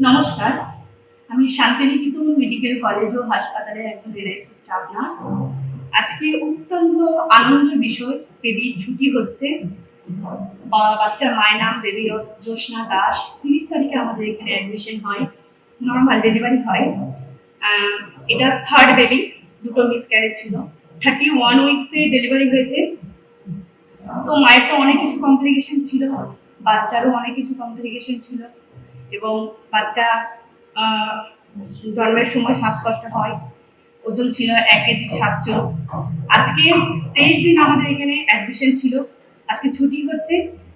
নমস্কার, আমি Santiniketan medical college ও হাসপাতালের একজন এনআইসি স্টাফ নার্স। আজকে অত্যন্ত আনন্দের বিষয়, বেবির ছুটি হচ্ছে। বাচ্চার মায়ের নাম বেবি জ্যোৎস্না দাস। 30 তারিখে আমাদের এখানে অ্যাডমিশন হয়, নর্মাল ডেলিভারি হয়। এটা থার্ড বেবি, দুটো মিসক্যারেজ ছিল। 31 উইকসে ডেলিভারি হয়েছে। তো মায়ের তো অনেক কিছু কমপ্লিকেশন ছিল, বাচ্চারও অনেক কিছু কমপ্লিকেশন ছিল এবং বাচ্চা জন্মের সময় শ্বাসকষ্ট হয়। ওজন ছিল 1 কেজি 700। আজকে 23 দিন আমাদের এখানে অ্যাডমিশন ছিল, আজকে ছুটি হচ্ছে।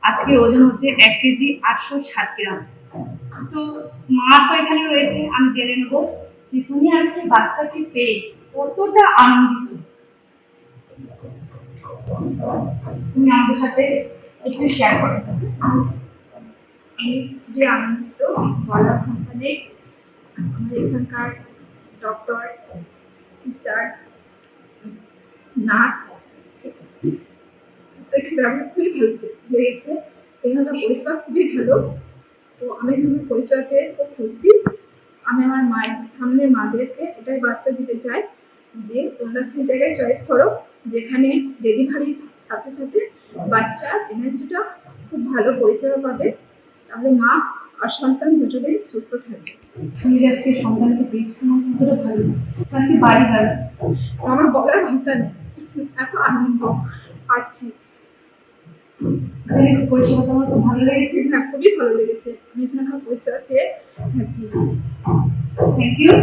আজকে ওজন হচ্ছে 1 কেজি 860 গ্রাম। তো মা তো এখানে রয়েছে, আমি জেনে নেব যে তুমি আজকে বাচ্চাকে পেয়ে কতটা আনন্দিত। তুমি আমাদের সাথে একটু শেয়ার করো। আমি যে আনন্দিত বলার ভাষা নেই। আমাদের এখানকার ডক্টর, সিস্টার, নার্স প্রত্যেকের ব্যবহার খুবই ভালো লেগেছে। এখানকার পরিষেবা খুবই ভালো। তো আমি এখানকার পরিষেবা পেয়ে খুব খুশি। আমি আমার মায়ের সামনে মাদেরকে এটাই বার্তা দিতে চাই যে তোমরা সেই জায়গায় চয়েস করো যেখানে ডেলিভারির সাথে সাথে বাচ্চার এনআইসিটা খুব ভালো পরিষেবা পাবে, তাহলে মা আর সন্তান দুজনেই সুস্থ থাকবে। তুমি আজকে সন্তানকে পেয়েছো, কতটা ভালো লাগছে। আজকে বাড়ি যাবে, আমার বলার ভাষা নেই, এত আনন্দ পাচ্ছি। পরিষেবাটা আমার খুব ভালো লেগেছে। হ্যাঁ, খুবই ভালো লেগেছে। আমি এখানকার পরিষেবা পেয়ে হ্যাপি। Thank you.